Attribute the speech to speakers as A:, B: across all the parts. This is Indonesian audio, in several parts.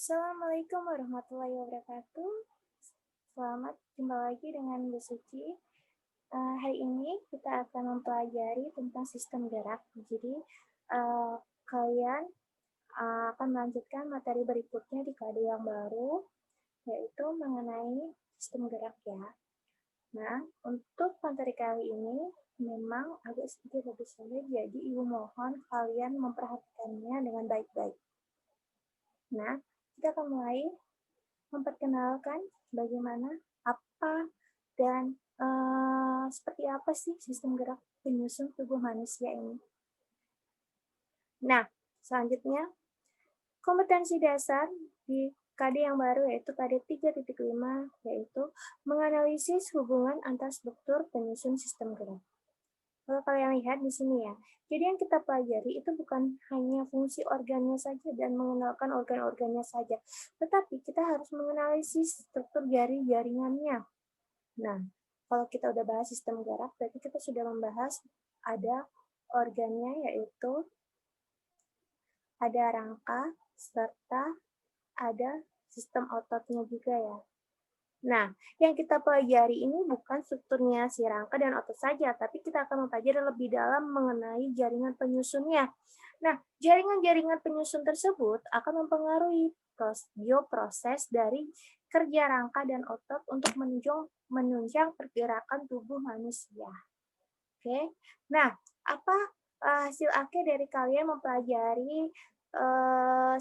A: Assalamualaikum warahmatullahi wabarakatuh. Selamat jumpa lagi dengan Bu Suci. Hari ini kita akan mempelajari tentang sistem gerak. Jadi, kalian akan melanjutkan materi berikutnya di KD yang baru, yaitu mengenai sistem gerak ya. Nah, untuk materi kali ini memang agak sedikit lebih sulit, jadi Ibu mohon kalian memperhatikannya dengan baik-baik. Nah, kita akan mulai memperkenalkan bagaimana, apa, dan seperti apa sih sistem gerak penyusun tubuh manusia ini. Nah, selanjutnya, kompetensi dasar di KD yang baru yaitu KD 3.5, yaitu menganalisis hubungan antar struktur penyusun sistem gerak. Kalau kalian lihat di sini ya, jadi yang kita pelajari itu bukan hanya fungsi organnya saja dan mengenalkan organ-organnya saja, tetapi kita harus menganalisis struktur jaringannya. Nah, kalau kita udah bahas sistem gerak, berarti kita sudah membahas ada organnya, yaitu ada rangka, serta ada sistem ototnya juga ya. Nah, yang kita pelajari ini bukan strukturnya si rangka dan otot saja, tapi kita akan mempelajari lebih dalam mengenai jaringan penyusunnya. Nah, jaringan-jaringan penyusun tersebut akan mempengaruhi bioproses dari kerja rangka dan otot untuk menunjang pergerakan tubuh manusia. Oke, nah apa hasil akhir dari kalian mempelajari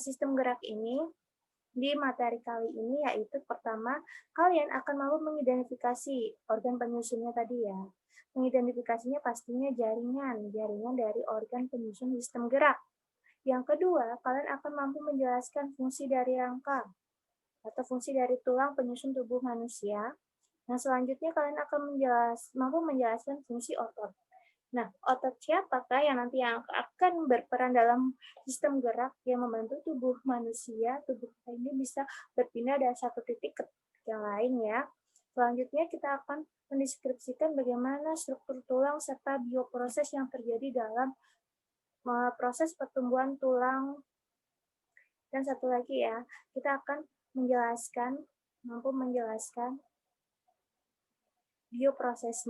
A: sistem gerak ini? Di materi kali ini yaitu pertama, kalian akan mampu mengidentifikasi organ penyusunnya tadi ya. Mengidentifikasinya pastinya jaringan dari organ penyusun sistem gerak. Yang kedua, kalian akan mampu menjelaskan fungsi dari rangka atau fungsi dari tulang penyusun tubuh manusia. Nah, selanjutnya kalian akan mampu menjelaskan fungsi otot. Nah, otot siapakah yang nanti akan berperan dalam sistem gerak yang membantu tubuh manusia, tubuh kita ini bisa berpindah dari satu titik ke yang lain ya. Selanjutnya kita akan mendeskripsikan bagaimana struktur tulang serta bioproses yang terjadi dalam proses pertumbuhan tulang. Dan satu lagi ya, kita akan mampu menjelaskan bioproses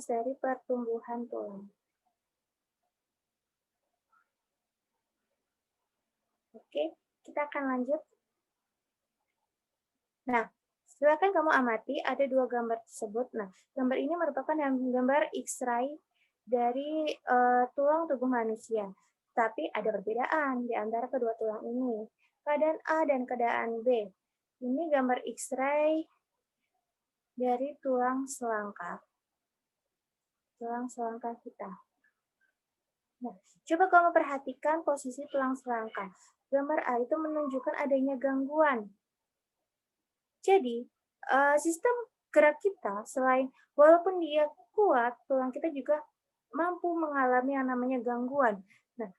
A: dari pertumbuhan tulang. Oke, kita akan lanjut. Nah, silakan kamu amati ada dua gambar tersebut. Nah, gambar ini merupakan gambar X-ray dari tulang tubuh manusia. Tapi ada perbedaan di antara kedua tulang ini. Keadaan A dan keadaan B. Ini gambar X-ray dari tulang selangka. Tulang selangka kita. Nah, coba kamu perhatikan posisi tulang selangka. Gambar A itu menunjukkan adanya gangguan. Jadi, sistem gerak kita selain walaupun dia kuat, tulang kita juga mampu mengalami yang namanya gangguan. Nah,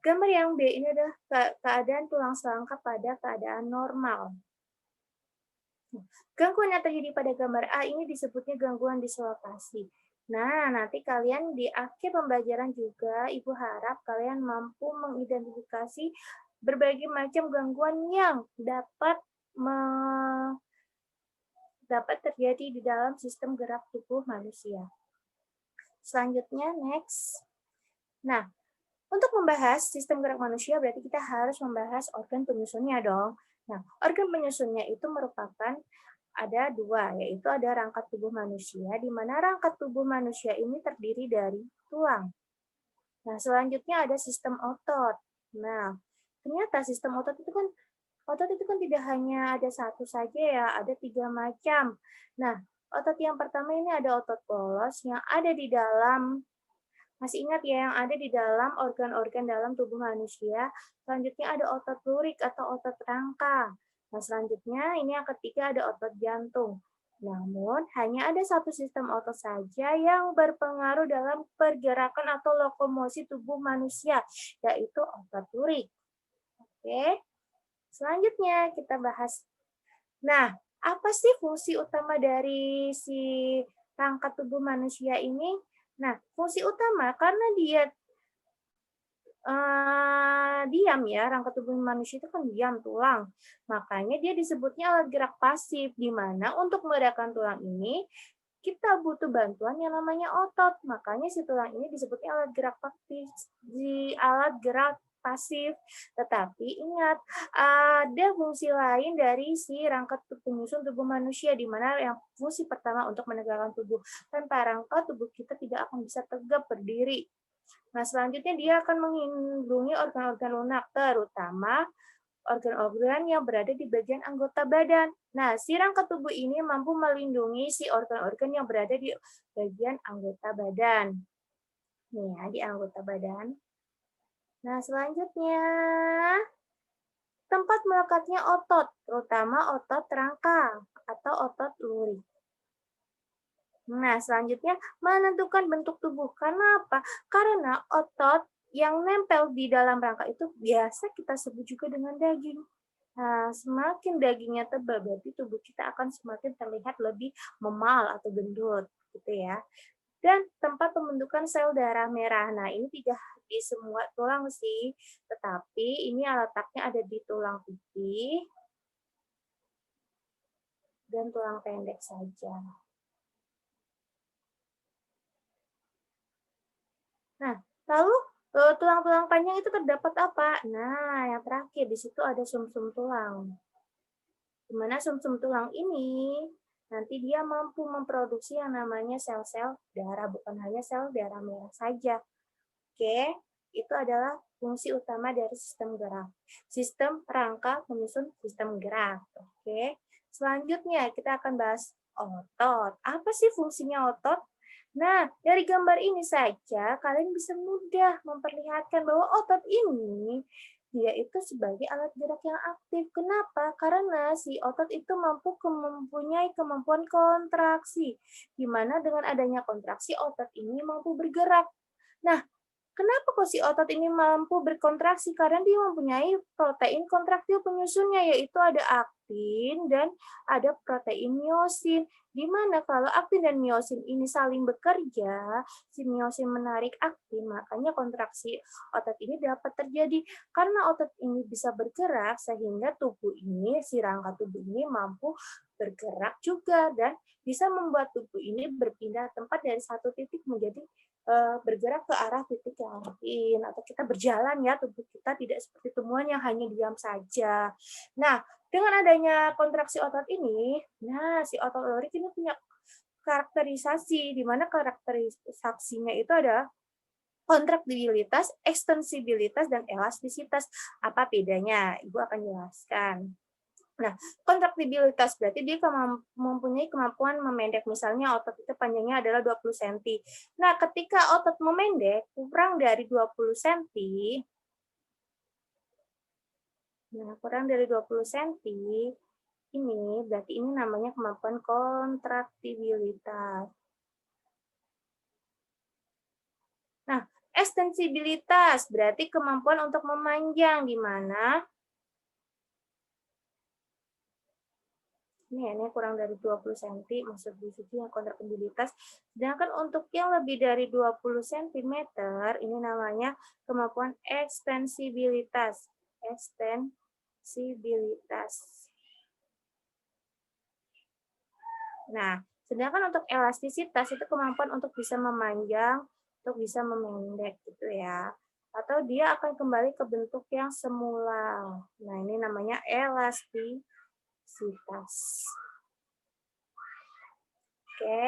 A: gambar yang B ini adalah keadaan tulang selangka pada keadaan normal. Gangguan yang terjadi pada gambar A ini disebutnya gangguan dislokasi. Nah, nanti kalian di akhir pembelajaran juga, Ibu harap kalian mampu mengidentifikasi berbagai macam gangguan yang dapat terjadi di dalam sistem gerak tubuh manusia. Selanjutnya, next. Nah, untuk membahas sistem gerak manusia berarti kita harus membahas organ penyusunnya dong. Nah, organ penyusunnya itu merupakan ada dua, yaitu ada rangka tubuh manusia, di mana rangka tubuh manusia ini terdiri dari tulang. Nah, selanjutnya ada sistem otot. Nah, ternyata sistem otot itu kan tidak hanya ada satu saja ya, ada 3 macam. Nah, otot yang pertama ini ada otot polos yang ada di dalam, masih ingat ya, yang ada di dalam organ-organ dalam tubuh manusia. Selanjutnya ada otot lurik atau otot rangka. Nah, selanjutnya ini yang ketiga ada otot jantung. Namun, hanya ada satu sistem otot saja yang berpengaruh dalam pergerakan atau lokomosi tubuh manusia, yaitu otot lurik. Oke, selanjutnya kita bahas. Nah, apa sih fungsi utama dari si rangka tubuh manusia ini? Nah, fungsi utama karena dia diam ya, rangka tubuh manusia itu kan diam, tulang. Makanya dia disebutnya alat gerak pasif, di mana untuk menggerakkan tulang ini kita butuh bantuan yang namanya otot. Makanya si tulang ini disebutnya alat gerak pasif, di alat gerak pasif. Tetapi ingat, ada fungsi lain dari si rangka penyusun tubuh manusia, di mana yang fungsi pertama untuk menegakkan tubuh. Tanpa rangka, tubuh kita tidak akan bisa tegap berdiri. Nah, selanjutnya dia akan melindungi organ-organ lunak, terutama organ-organ yang berada di bagian anggota badan. Nah, si rangka tubuh ini mampu melindungi si organ-organ yang berada di bagian anggota badan. Nih ya, di anggota badan. Nah, selanjutnya, tempat melekatnya otot, terutama otot rangka atau otot lurik. Nah, selanjutnya menentukan bentuk tubuh. Karena apa? Karena otot yang nempel di dalam rangka itu biasa kita sebut juga dengan daging. Nah, semakin dagingnya tebal, berarti tubuh kita akan semakin terlihat lebih memal atau gendut, gitu ya. Dan tempat pembentukan sel darah merah. Nah, ini tidak di semua tulang sih, tetapi ini letaknya ada di tulang pipih dan tulang pendek saja. Nah, lalu tulang-tulang panjang itu terdapat apa? Nah, yang terakhir di situ ada sumsum tulang. Di mana sumsum tulang ini nanti dia mampu memproduksi yang namanya sel-sel darah, bukan hanya sel darah merah saja. Oke, itu adalah fungsi utama dari sistem gerak. Sistem rangka menyusun sistem gerak. Oke, selanjutnya kita akan bahas otot. Apa sih fungsinya otot? Nah, dari gambar ini saja kalian bisa mudah memperlihatkan bahwa otot ini dia itu sebagai alat gerak yang aktif. Kenapa? Karena si otot itu mempunyai kemampuan kontraksi, di mana dengan adanya kontraksi otot ini mampu bergerak. Nah, kenapa kok si otot ini mampu berkontraksi? Karena dia mempunyai protein kontraktil penyusunnya, yaitu ada aktin dan ada protein miosin. Di mana kalau aktin dan miosin ini saling bekerja, si miosin menarik aktin, makanya kontraksi otot ini dapat terjadi. Karena otot ini bisa bergerak, sehingga tubuh ini, si rangka tubuh ini mampu bergerak juga dan bisa membuat tubuh ini berpindah tempat dari satu titik menjadi bergerak ke arah titik yang lain, atau kita berjalan ya, tubuh kita tidak seperti tumbuhan yang hanya diam saja. Nah, dengan adanya kontraksi otot ini, nah si otot lurik ini punya karakterisasi, di mana karakterisasinya itu ada kontraktibilitas, ekstensibilitas, dan elastisitas. Apa bedanya? Ibu akan jelaskan. Nah, kontraktibilitas berarti dia mempunyai kemampuan memendek. Misalnya otot itu panjangnya adalah 20 cm. Nah, ketika otot memendek kurang dari 20 cm, nah kurang dari 20 cm, ini berarti ini namanya kemampuan kontraktibilitas. Nah, ekstensibilitas berarti kemampuan untuk memanjang, di mana ini kurang dari 20 cm, maksud Bu Suci yang kontraktilitas. Sedangkan untuk yang lebih dari 20 cm, ini namanya kemampuan ekstensibilitas. Ekstensibilitas. Nah, sedangkan untuk elastisitas itu kemampuan untuk bisa memanjang, untuk bisa memendek gitu ya. Atau dia akan kembali ke bentuk yang semula. Nah, ini namanya elastisitas. Oke,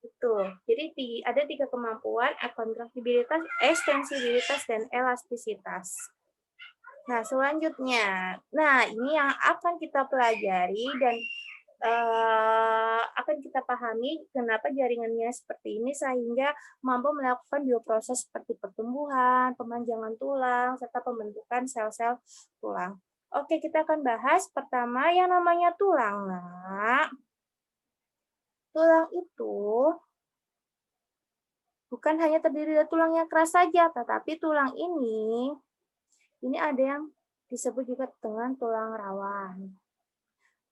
A: itu. Jadi ada 3 kemampuan, kontraksibilitas, ekstensibilitas, dan elastisitas. Nah, selanjutnya. Nah, ini yang akan kita pelajari dan akan kita pahami kenapa jaringannya seperti ini sehingga mampu melakukan bioproses seperti pertumbuhan, pemanjangan tulang, serta pembentukan sel-sel tulang. Oke, kita akan bahas pertama yang namanya tulang. Nah, tulang itu bukan hanya terdiri dari tulang yang keras saja, tetapi tulang ini ada yang disebut juga dengan tulang rawan.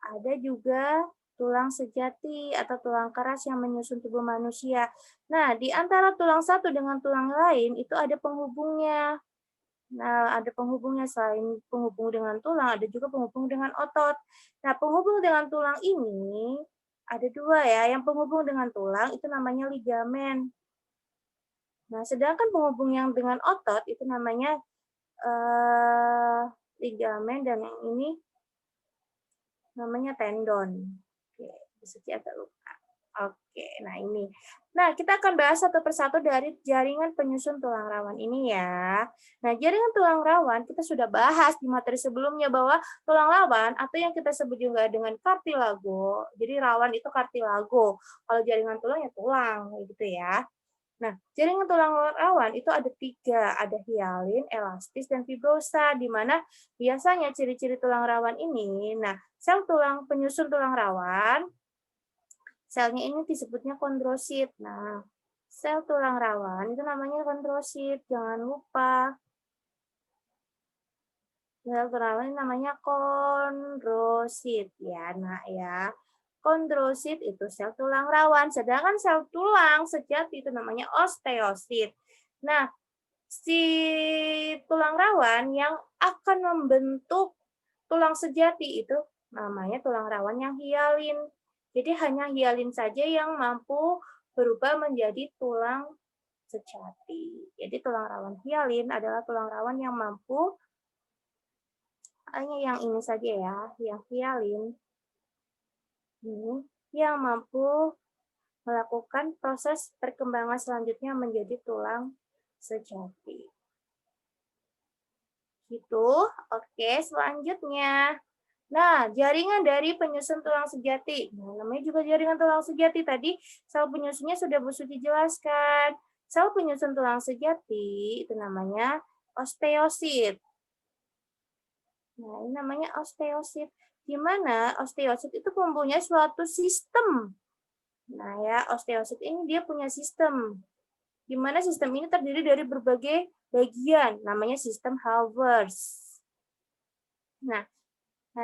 A: Ada juga tulang sejati atau tulang keras yang menyusun tubuh manusia. Nah, di antara tulang satu dengan tulang lain itu ada penghubungnya. Nah, ada penghubungnya selain penghubung dengan tulang, ada juga penghubung dengan otot. Nah, penghubung dengan tulang ini ada dua ya. Yang penghubung dengan tulang itu namanya ligamen. Nah, sedangkan penghubung yang dengan otot itu namanya ligamen dan yang ini namanya tendon. Oke, Suci agak lupa. Oke, nah ini. Nah, kita akan bahas satu persatu dari jaringan penyusun tulang rawan ini ya. Nah, jaringan tulang rawan kita sudah bahas di materi sebelumnya bahwa tulang rawan atau yang kita sebut juga dengan kartilago. Jadi rawan itu kartilago. Kalau jaringan tulang ya tulang, gitu ya. Nah, jaringan tulang rawan itu ada 3, ada hialin, elastis, dan fibrosa, di mana biasanya ciri-ciri tulang rawan ini, nah, sel tulang penyusun tulang rawan, selnya ini disebutnya kondrosit. Nah, sel tulang rawan itu namanya kondrosit, jangan lupa. Sel tulang rawan ini namanya kondrosit ya, nak ya. Kondrosit itu sel tulang rawan, sedangkan sel tulang sejati itu namanya osteosit. Nah, si tulang rawan yang akan membentuk tulang sejati itu namanya tulang rawan yang hialin. Jadi hanya hialin saja yang mampu berubah menjadi tulang sejati. Jadi tulang rawan hialin adalah tulang rawan yang mampu, hanya yang ini saja ya, yang hialin ini, yang mampu melakukan proses perkembangan selanjutnya menjadi tulang sejati. Gitu. Oke, selanjutnya. Nah, jaringan dari penyusun tulang sejati. Nah, namanya juga jaringan tulang sejati. Tadi sel penyusunnya sudah Bu Suci jelaskan. Sel penyusun tulang sejati itu namanya osteosit. Nah, ini namanya osteosit. Di mana osteosit itu mempunyai suatu sistem. Nah, ya, osteosit ini dia punya sistem. Di mana sistem ini terdiri dari berbagai bagian. Namanya sistem Havertz. Nah,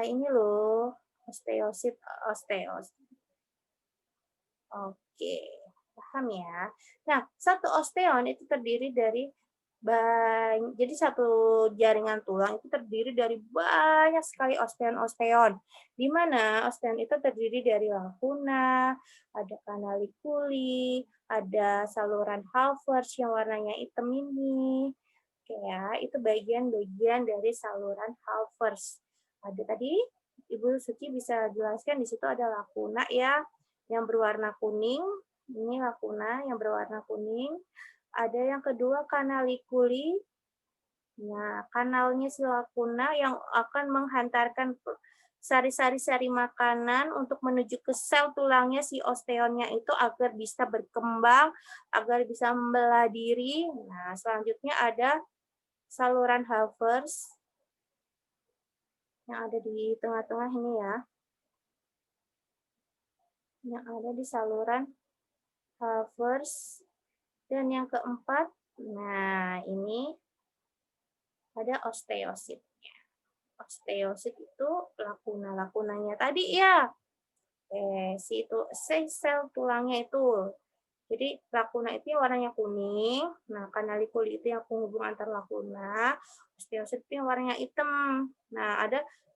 A: ini loh, osteosit, osteosit. Oke, paham ya. Nah, satu osteon itu terdiri dari jadi satu jaringan tulang itu terdiri dari banyak sekali osteon-osteon. Di mana osteon itu terdiri dari lacuna, ada canaliculi, ada saluran Havertz yang warnanya hitam ini. Oke ya, itu bagian-bagian dari saluran Havertz. Ada tadi Ibu Suci bisa jelaskan di situ ada lacuna ya, yang berwarna kuning. Ini lacuna yang berwarna kuning. Ada yang kedua canaliculi. Nah, kanalnya si lacuna yang akan menghantarkan sari-sari makanan untuk menuju ke sel tulangnya si osteonnya itu agar bisa berkembang, agar bisa membelah diri. Nah, selanjutnya ada saluran Havertz yang ada di tengah-tengah ini ya. Yang ada di saluran Havertz. Dan yang keempat, nah ini ada osteositnya. Osteosit itu lakunanya tadi ya. Sel tulangnya itu. Jadi lakuna itu yang warnanya kuning. Nah, canaliculi itu yang penghubung antar lakuna. Osteosit itu yang warnanya hitam. Nah,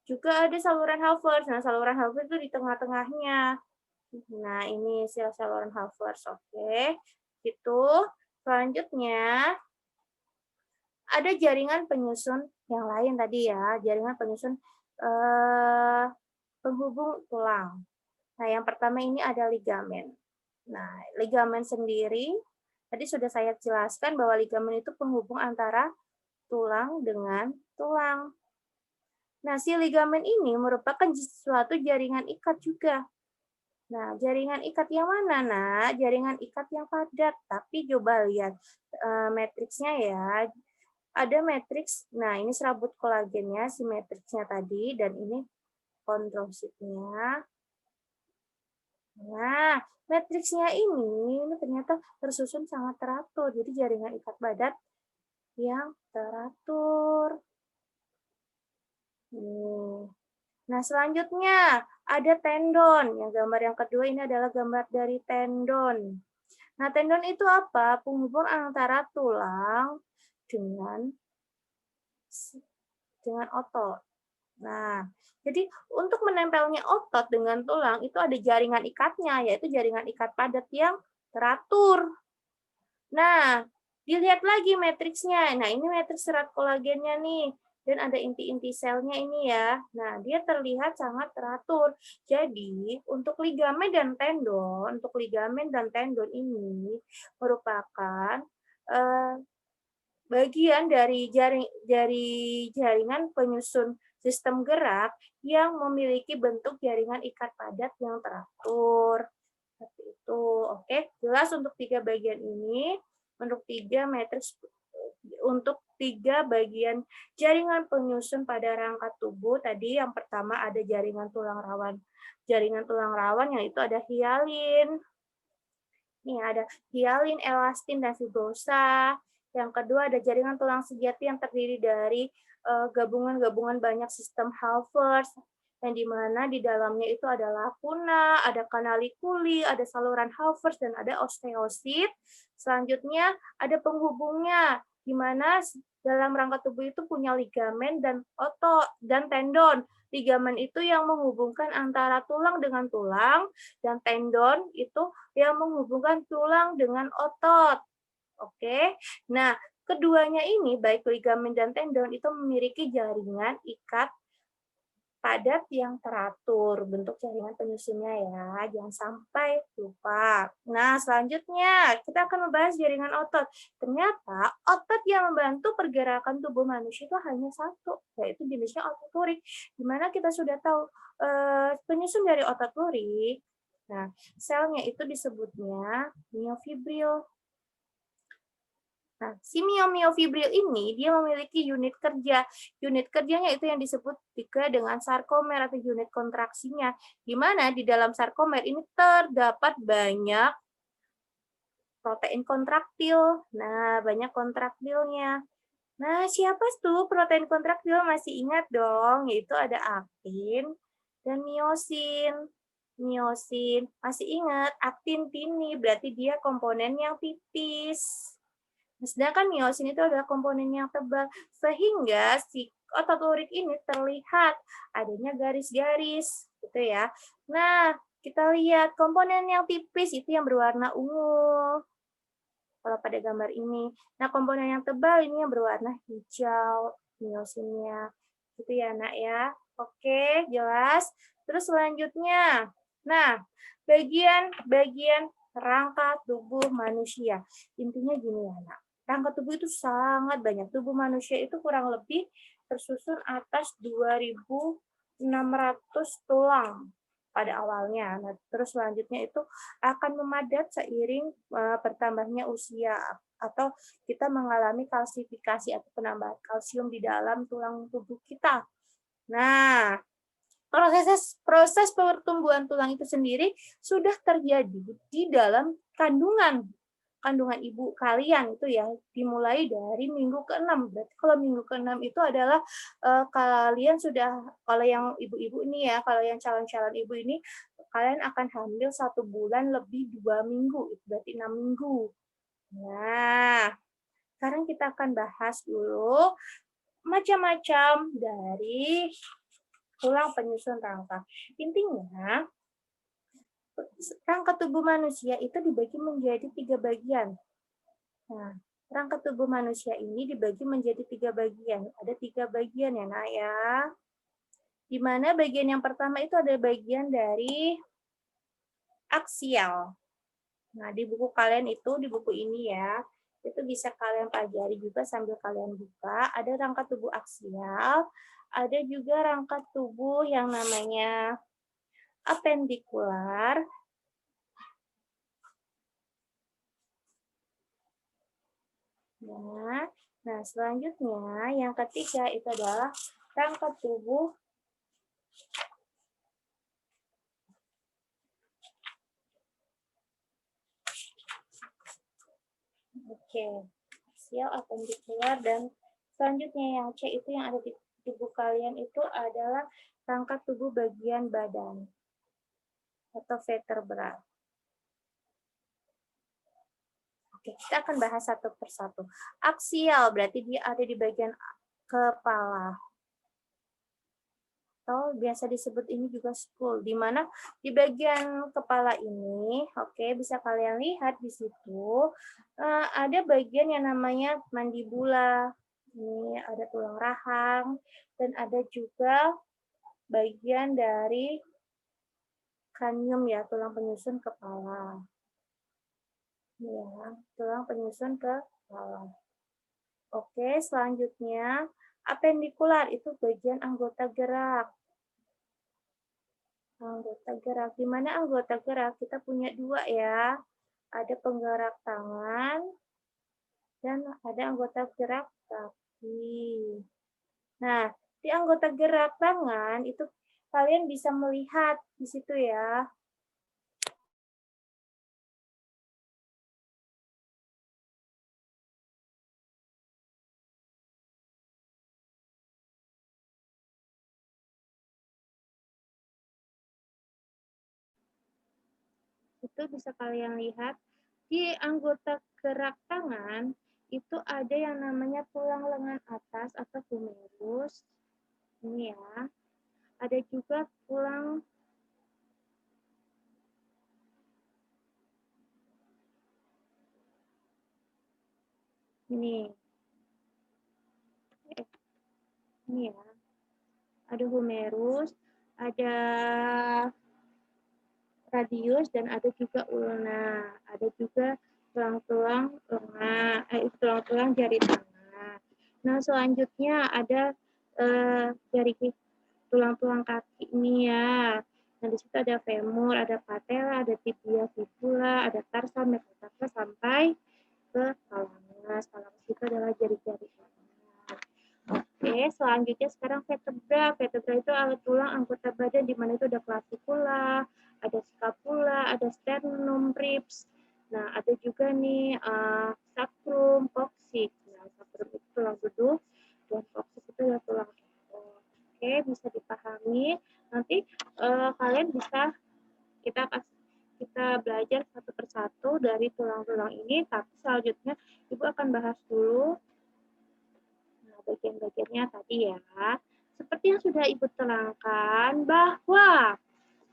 A: juga ada saluran Havertz. Nah, saluran Havertz itu di tengah-tengahnya. Nah, ini saluran Havertz. Oke. Itu. Selanjutnya, ada jaringan penyusun yang lain tadi ya, jaringan penyusun penghubung tulang. Nah, yang pertama ini ada ligamen. Nah, ligamen sendiri, tadi sudah saya jelaskan bahwa ligamen itu penghubung antara tulang dengan tulang. Nah, si ligamen ini merupakan suatu jaringan ikat juga. Nah, jaringan ikat yang mana, Nah? Jaringan ikat yang padat. Tapi coba lihat matriksnya ya. Ada matriks, nah ini serabut kolagennya, si matriksnya tadi, dan ini kondrositnya. Nah, matriksnya ini ternyata tersusun sangat teratur, jadi jaringan ikat padat yang teratur. Nah, selanjutnya ada tendon. Yang gambar yang kedua ini adalah gambar dari tendon. Nah, tendon itu apa? Penghubung antara tulang dengan dengan otot. Nah, jadi untuk menempelnya otot dengan tulang itu ada jaringan ikatnya, yaitu jaringan ikat padat yang teratur. Nah, dilihat lagi matriksnya. Nah, ini matriks serat kolagennya nih. Dan ada inti-inti selnya ini ya. Nah, dia terlihat sangat teratur. Jadi, untuk ligamen dan tendon ini merupakan eh, bagian dari jaringan penyusun sistem gerak yang memiliki bentuk jaringan ikat padat yang teratur. Seperti itu. Oke, jelas untuk tiga bagian ini, untuk tiga matriks, untuk tiga bagian jaringan penyusun pada rangka tubuh. Tadi yang pertama ada jaringan tulang rawan. Jaringan tulang rawan yang itu ada hialin. Nih ada hialin, elastin, dan fibrosa. Yang kedua ada jaringan tulang sejati yang terdiri dari gabungan-gabungan banyak sistem Halfers, yang dimana di dalamnya itu ada lacuna, ada kanalikuli, ada saluran Halfers, dan ada osteosit. Selanjutnya ada penghubungnya, di mana dalam rangka tubuh itu punya ligamen dan otot dan tendon. Ligamen itu yang menghubungkan antara tulang dengan tulang, dan tendon itu yang menghubungkan tulang dengan otot. Oke. Nah, keduanya ini baik ligamen dan tendon itu memiliki jaringan ikat padat yang teratur, bentuk jaringan penyusunnya ya, jangan sampai lupa. Nah, selanjutnya kita akan membahas jaringan otot. Ternyata otot yang membantu pergerakan tubuh manusia itu hanya satu, yaitu jenisnya otot lurik. Dimana kita sudah tahu penyusun dari otot lurik, nah selnya itu disebutnya miofibril. Nah, si miofibril ini dia memiliki unit kerja. Unit kerjanya itu yang disebut juga dengan sarkomer atau unit kontraksinya, di mana di dalam sarkomer ini terdapat banyak protein kontraktil. Nah, banyak kontraktilnya. Nah, siapa tuh protein kontraktil? Masih ingat dong, yaitu ada aktin dan miosin. Miosin, masih ingat, aktin tini, berarti dia komponen yang tipis. Sedangkan miosin itu adalah komponen yang tebal, sehingga si otot lurik ini terlihat adanya garis-garis, gitu ya. Nah, kita lihat komponen yang tipis itu yang berwarna ungu, kalau pada gambar ini. Nah, komponen yang tebal ini yang berwarna hijau, miosinnya. Gitu ya, Nak ya. Oke, jelas. Terus selanjutnya, nah, bagian rangka tubuh manusia. Intinya gini ya, Nak. Rangka tubuh itu sangat banyak. Tubuh manusia itu kurang lebih tersusun atas 2.600 tulang pada awalnya. Nah, terus selanjutnya itu akan memadat seiring bertambahnya usia atau kita mengalami kalsifikasi atau penambahan kalsium di dalam tulang tubuh kita. Nah, proses pertumbuhan tulang itu sendiri sudah terjadi di dalam kandungan ibu kalian itu ya, dimulai dari minggu ke-6. Berarti kalau minggu ke-6 itu adalah kalian sudah, kalau yang ibu-ibu ini ya, kalau yang calon-calon ibu ini, kalian akan hamil 1 bulan lebih 2 minggu, itu berarti 6 minggu. Nah, sekarang kita akan bahas dulu macam-macam dari tulang penyusun rangka. Intinya, rangka tubuh manusia itu dibagi menjadi 3 bagian. Nah, rangka tubuh manusia ini dibagi menjadi 3 bagian. Ada 3 bagian ya, Nak ya. Di mana bagian yang pertama itu ada bagian dari aksial. Nah, di buku kalian itu, di buku ini ya, itu bisa kalian pelajari juga sambil kalian buka. Ada rangka tubuh aksial, ada juga rangka tubuh yang namanya apendikular. Nah, selanjutnya yang ketiga itu adalah rangka tubuh aksial, apendikular, dan selanjutnya yang C itu yang ada di tubuh kalian itu adalah rangka tubuh bagian badan atau vertebra. Oke, kita akan bahas satu persatu. Aksial berarti dia ada di bagian kepala. Atau biasa disebut ini juga skull, di mana di bagian kepala ini, oke, bisa kalian lihat di situ, ada bagian yang namanya mandibula. Ini ada tulang rahang, dan ada juga bagian dari kranium ya, tulang penyusun kepala. Ya, tulang penyusun kepala. Oke, selanjutnya apendikular itu bagian anggota gerak. Anggota gerak. Di mana anggota gerak? Kita punya dua ya. Ada penggerak tangan dan ada anggota gerak kaki. Nah, di anggota gerak tangan itu kalian bisa melihat di situ ya. Itu bisa kalian lihat di anggota gerak tangan itu ada yang namanya tulang lengan atas atau humerus. Ini ya. Ada juga tulang ini. Ini ya. Ada humerus, ada radius, dan ada juga ulna. Ada juga tulang-tulang lengan, tulang-tulang jari tangan. Nah, selanjutnya ada jari tulang-tulang kaki ini ya. Nah, di situ ada femur, ada patella, ada tibia, fibula, ada tarsa, metatarsa, sampai ke thalamus. Thalamus itu adalah jari-jari tangan. Oke, selanjutnya sekarang vertebra. Vertebra itu alat tulang anggota badan di mana itu ada clavicula, ada scapula, ada sternum, ribs. Nah, ada juga nih sacrum, coccyx. Nah, sacrum itu tulang beduh dan coccyx itu adalah tulang ekor. Oke, bisa dipahami. Nanti kalian bisa kita belajar satu persatu dari tulang-tulang ini, tapi selanjutnya Ibu akan bahas dulu bagian-bagiannya tadi ya. Seperti yang sudah Ibu terangkan bahwa,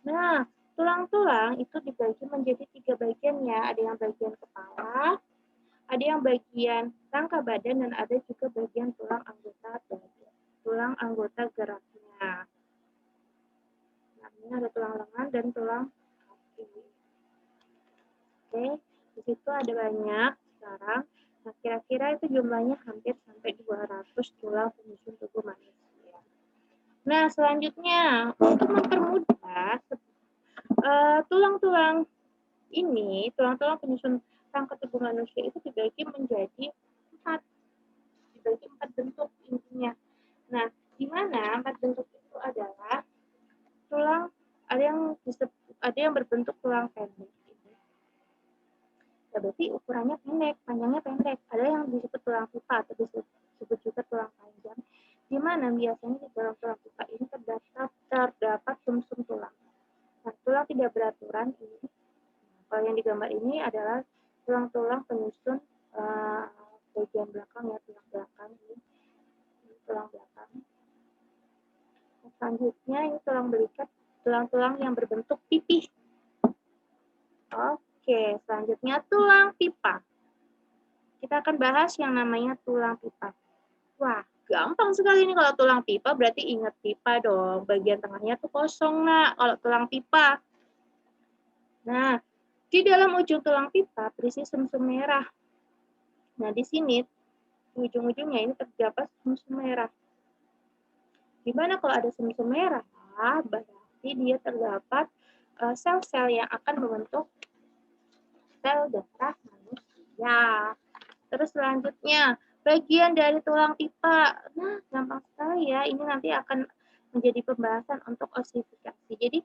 A: nah, tulang-tulang itu dibagi menjadi 3 bagian ya. Ada yang bagian kepala, ada yang bagian rangka badan, dan ada juga bagian tulang anggota badan, tulang anggota geraknya. Nah, ini ada tulang lengan dan tulang kaki. Oke, di situ ada banyak sekarang. Nah, kira-kira itu jumlahnya hampir sampai 200 tulang penyusun tubuh manusia. Nah, selanjutnya untuk mempermudah tulang-tulang ini, tulang-tulang penyusun rangka tubuh manusia itu dibagi menjadi 4, dibagi 4 bentuk intinya. Nah, di mana 4 bentuk itu adalah tulang, ada yang berbentuk tulang pendek. Ya, berarti ukurannya pendek, panjangnya pendek. Ada yang disebut tulang pipa atau disebut juga tulang panjang, di mana biasanya di dalam tulang pipa ini terdapat sumsum tulang. Nah, tulang tidak beraturan ini, kalau yang digambar ini adalah tulang-tulang penyusun bagian belakang ya, tulang belakang ini tulang belakang. Selanjutnya ini tulang belikat, tulang-tulang yang berbentuk pipih. Oke, selanjutnya tulang pipa. Kita akan bahas yang namanya tulang pipa. Wah, gampang sekali nih kalau tulang pipa, berarti ingat pipa dong. Bagian tengahnya tuh kosong, nak, kalau tulang pipa. Nah, di dalam ujung tulang pipa berisi sumsum merah. Nah, di sini, di ujung-ujungnya ini terdapat sumsum merah. Dimana kalau ada sumsum merah, berarti dia terdapat sel-sel yang akan membentuk sel darah manusia. Terus selanjutnya, bagian dari tulang pipa. Nah, gampang sekali ya. Ini nanti akan menjadi pembahasan untuk osifikasi. Jadi,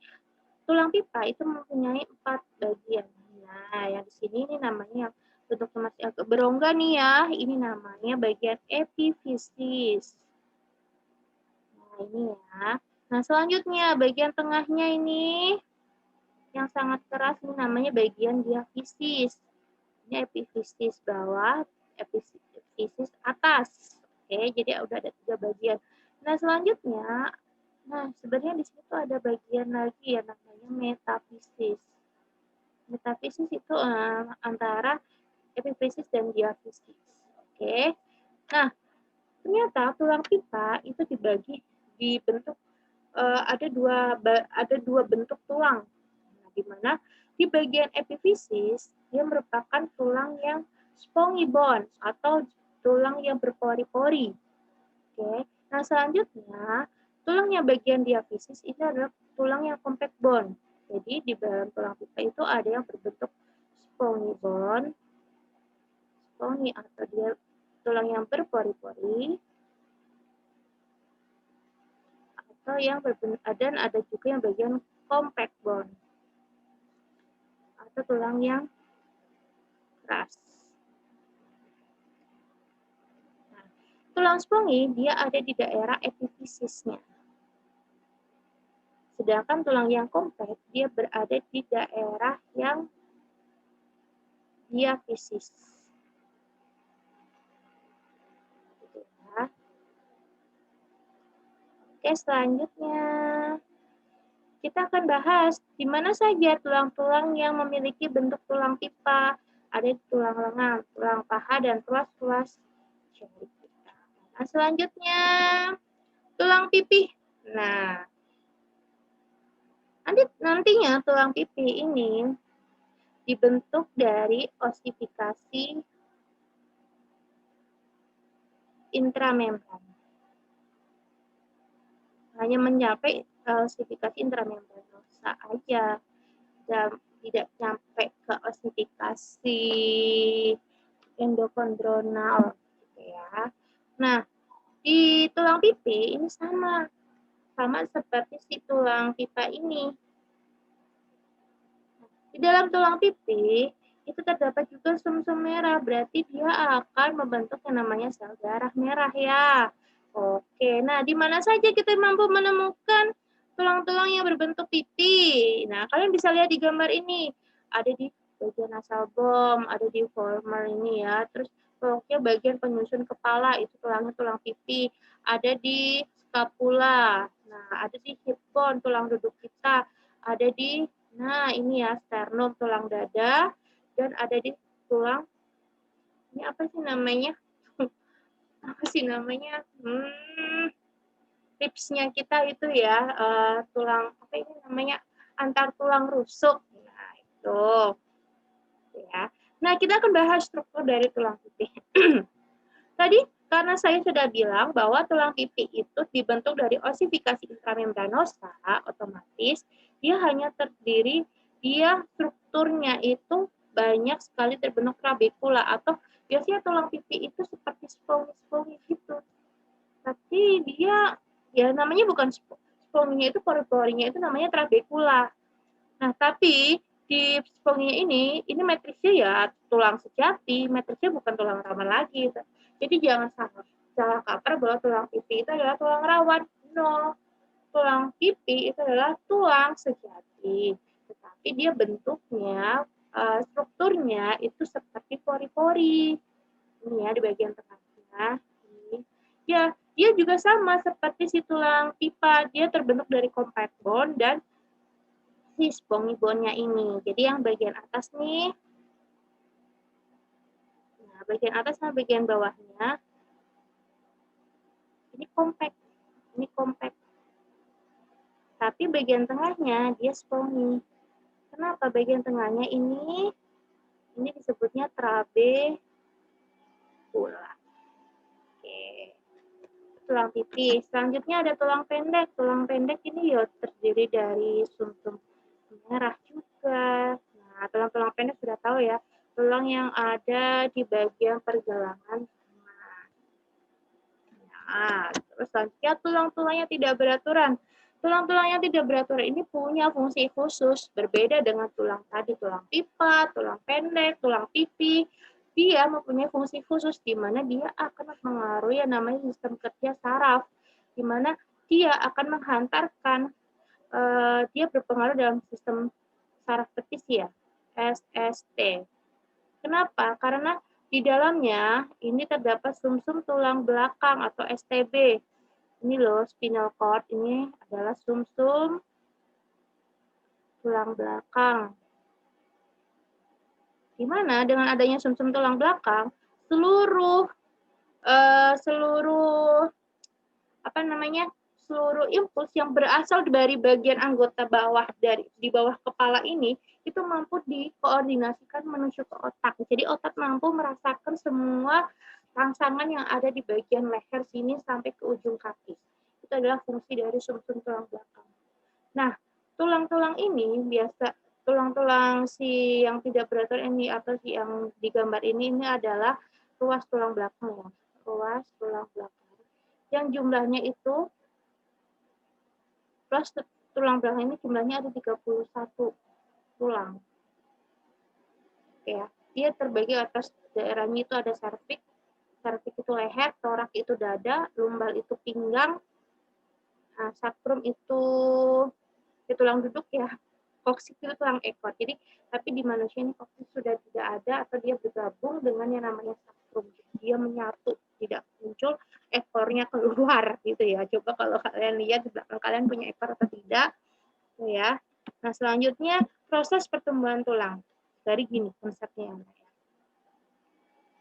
A: tulang pipa itu mempunyai 4 bagian. Nah, yang di sini ini namanya yang bentuknya masih agak berongga nih ya. Ini namanya bagian epifisis. Nah, ini ya. Nah, selanjutnya bagian tengahnya ini yang sangat keras ini namanya bagian diafisis. Ini epifisis bawah, epifisis atas.
B: Oke, jadi udah ada 3 bagian. Nah, selanjutnya, sebenarnya di sini tuh ada bagian lagi ya namanya metafisis. Metafisis itu antara epifisis dan diafisis. Oke. Nah, ternyata tulang pipa itu dibagi di bentuk ada dua bentuk tulang. Nah, di mana di bagian epifisis dia merupakan tulang yang spongy bones atau tulang yang berpori-pori. Oke. Nah, selanjutnya tulang yang bagian diafisis ini adalah tulang yang compact bone. Jadi di dalam tulang pipa itu ada yang berbentuk spongy bone, spongy atau dia tulang yang berpori-pori, atau yang dan ada juga yang bagian compact bone atau tulang yang keras. Nah, tulang spongy dia ada di daerah epifisisnya. Sedangkan tulang yang compact dia berada di daerah yang diafisis. Gitu ya. Oke, selanjutnya kita akan bahas di mana saja tulang-tulang yang memiliki bentuk tulang pipa. Ada tulang lengan, tulang paha, dan ruas-ruas jari kita. Nah, selanjutnya tulang pipi. Nah, nantinya tulang pipi ini dibentuk dari osifikasi intramembran. Hanya mencapai osifikasi intramembranosa aja, dan tidak sampai ke osifikasi endokondronal gitu ya. Nah, di tulang pipi ini sama seperti si tulang pipa ini. Di dalam tulang pipi itu terdapat juga sumsum merah, berarti dia akan membentuk yang namanya sel darah merah ya. Oke, nah di mana saja kita mampu menemukan tulang-tulang yang berbentuk pipi? Nah, kalian bisa lihat di gambar ini. Ada di bagian nasal bone, ada di vomer ini ya. Terus pokoknya bagian penyusun kepala itu tulangnya tulang pipi. Ada di scapula. Nah, ada di hip bone, tulang duduk kita. Ada di ini ya, sternum, tulang dada, dan ada di tulang, ini apa sih namanya? Apa sih namanya? Ribsnya kita itu ya, tulang, apa ini namanya? Antar tulang rusuk. Nah, itu. Ya. Nah, kita akan bahas struktur dari tulang pipi. Tadi, karena saya sudah bilang bahwa tulang pipi itu dibentuk dari osifikasi intramembranosa, otomatis dia hanya terdiri, dia strukturnya itu banyak sekali terbentuk trabekula, atau biasanya tulang pipi itu seperti spongy gitu. Tapi dia, ya namanya bukan spongy itu, pori-porinya itu namanya trabekula. Nah, tapi di sponginya ini metrisnya ya tulang sejati, metrisnya bukan tulang rawan lagi. Jadi jangan salah kaprah bahwa tulang pipi itu adalah tulang rawan. No, tulang pipi itu adalah tulang sejati. Tetapi dia bentuknya, strukturnya itu seperti pori-pori. Ini ya di bagian tengahnya. Ya, dia juga sama seperti si tulang pipa. Dia terbentuk dari compact bone dan si spongy bone-nya ini. Jadi yang bagian atas nih, nah bagian atas sama bagian bawahnya, ini compact. Ini compact. Tapi bagian tengahnya dia spongy. Kenapa bagian tengahnya ini disebutnya trabekula. Oke. Tulang pipi. Selanjutnya ada tulang pendek. Tulang pendek ini ya terdiri dari sumsum merah juga. Nah, tulang-tulang pendek sudah tahu ya, tulang yang ada di bagian pergelangan tangan. Nah, terus selanjutnya tulang-tulangnya tidak beraturan. Tulang-tulang yang tidak beraturan ini punya fungsi khusus, berbeda dengan tulang tadi, tulang pipa, tulang pendek, tulang pipi. Dia mempunyai fungsi khusus di mana dia akan mengaruhi yang namanya sistem kerja saraf, di mana dia akan menghantarkan, dia berpengaruh dalam sistem saraf petis ya, SST. Kenapa? Karena Di dalamnya ini terdapat sumsum tulang belakang atau STB. Ini loh spinal cord, ini adalah sumsum tulang belakang. Di mana dengan adanya sumsum tulang belakang, seluruh seluruh impuls yang berasal dari bagian anggota bawah di bawah kepala ini itu mampu dikoordinasikan menuju ke otak. Jadi otak mampu merasakan semua rangsangan yang ada di bagian leher sini sampai ke ujung kaki. Itu adalah fungsi dari sumsum tulang belakang. Nah, tulang-tulang ini tulang-tulang si yang tidak beratur ini atau si yang digambar ini adalah ruas tulang belakang ya. Ruas tulang belakang. Yang jumlahnya itu plus tulang belakang ini jumlahnya ada 31 tulang. Ya, dia terbagi atas daerahnya itu ada serviks itu leher, torak itu dada, lumbal itu pinggang, sakrum itu tulang duduk ya, koksis itu tulang ekor. Jadi tapi di manusia ini koksis sudah tidak ada atau dia bergabung dengan yang namanya sakrum. Dia menyatu, tidak muncul ekornya keluar gitu ya. Coba kalau kalian lihat di belakang kalian punya ekor atau tidak, ya. Nah selanjutnya proses pertumbuhan tulang. Dari gini konsepnya.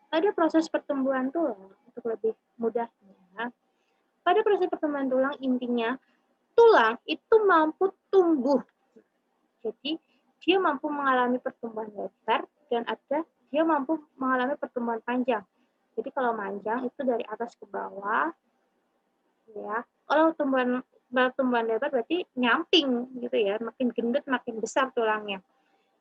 B: Pada proses pertumbuhan tulang untuk lebih mudahnya, pada proses pertumbuhan tulang intinya tulang itu mampu tumbuh. Jadi dia mampu mengalami pertumbuhan lebar dan dia mampu mengalami pertumbuhan panjang. Jadi kalau panjang itu dari atas ke bawah, ya. Kalau pertumbuhan lebar berarti nyamping gitu ya, makin gendut makin besar tulangnya.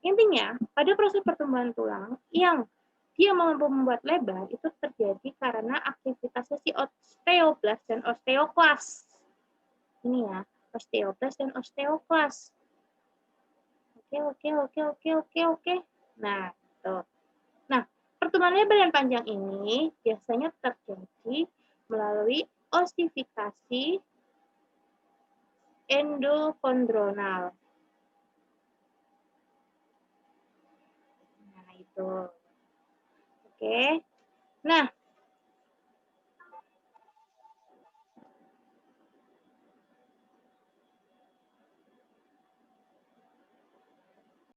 B: Intinya pada proses pertumbuhan tulang yang dia mampu membuat lebar itu terjadi karena aktivitasnya si osteoblas dan osteoklas. Ini ya, osteoblas dan osteoklas. Oke. Nah, tuh. Nah, pertumbuhan lebar dan panjang ini biasanya terjadi melalui ossifikasi endokondronal. Nah, itu. Oke. Nah,